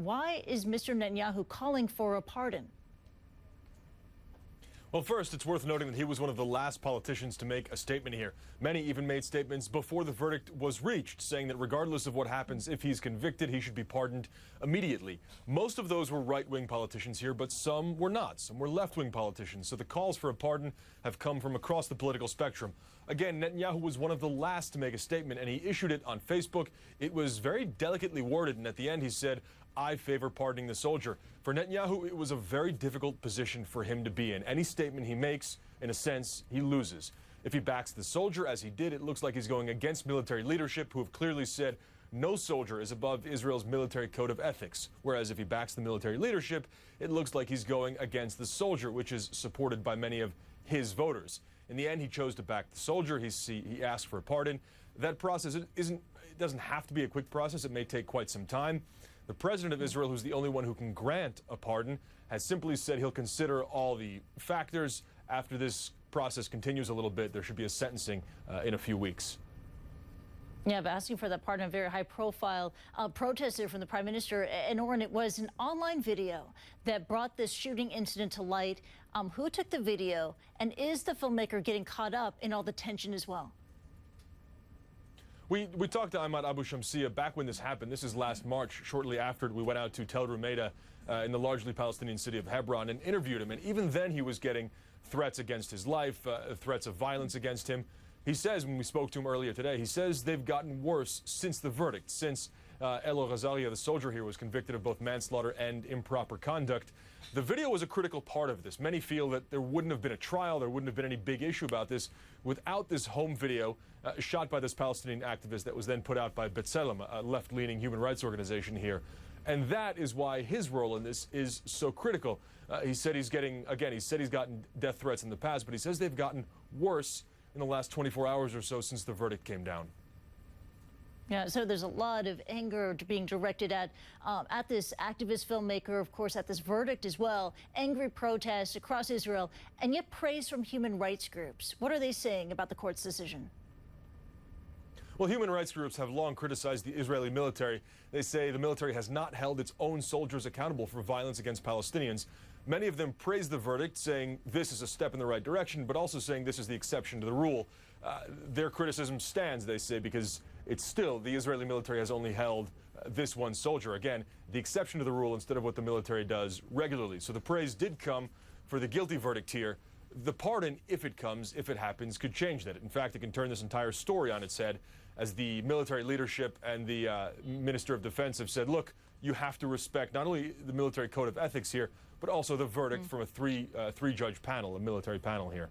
Why is Mr. Netanyahu calling for a pardon? Well, first, it's worth noting that he was one of the last politicians to make a statement here. Many even made statements before the verdict was reached, saying that regardless of what happens, if he's convicted, he should be pardoned immediately. Most of those were right-wing politicians here, but some were not. Some were left-wing politicians. So the calls for a pardon have come from across the political spectrum. Again, Netanyahu was one of the last to make a statement, and he issued it on Facebook. It was very delicately worded, and at the end he said, "I favor pardoning the soldier." For Netanyahu, it was a very difficult position for him to be in. Any statement he makes, in a sense, he loses. If he backs the soldier, as he did, it looks like he's going against military leadership, who have clearly said no soldier is above Israel's military code of ethics. Whereas if he backs the military leadership, it looks like he's going against the soldier, which is supported by many of his voters. In the end, he chose to back the soldier. He asked for a pardon. That process doesn't have to be a quick process. It may take quite some time. The president of Israel, who's the only one who can grant a pardon, has simply said he'll consider all the factors. After this process continues a little bit, there should be a sentencing in a few weeks. Yeah, but asking for that pardon, a very high-profile protester from the prime minister. And Oren, it was an online video that brought this shooting incident to light. Who took the video, and is the filmmaker getting caught up in all the tension as well? We talked to Ahmad Abu Shamsia back when this happened. This is last March, shortly after we went out to Tel Rumeida in the largely Palestinian city of Hebron and interviewed him. And even then he was getting threats against his life, threats of violence against him. He says, when we spoke to him earlier today, he says they've gotten worse since the verdict, since Elo Ghazalia, the soldier here, was convicted of both manslaughter and improper conduct. The video was a critical part of this. Many feel that there wouldn't have been a trial, there wouldn't have been any big issue about this without this home video shot by this Palestinian activist that was then put out by B'Tselem, a left-leaning human rights organization here. And that is why his role in this is so critical. He said he's gotten death threats in the past, but he says they've gotten worse in the last 24 hours or so since the verdict came down. Yeah, so there's a lot of anger being directed at this activist filmmaker, of course, at this verdict as well. Angry protests across Israel, and yet praise from human rights groups. What are they saying about the court's decision? Well, human rights groups have long criticized the Israeli military. They say the military has not held its own soldiers accountable for violence against Palestinians. Many of them praise the verdict, saying this is a step in the right direction, but also saying this is the exception to the rule. Their criticism stands, they say, because it's still the Israeli military has only held this one soldier. Again, the exception to the rule instead of what the military does regularly. So the praise did come for the guilty verdict here. The pardon, if it comes, if it happens, could change that. In fact, it can turn this entire story on its head, as the military leadership and the Minister of Defense have said, look, you have to respect not only the military code of ethics here, but also the verdict from a three-judge panel, a military panel here.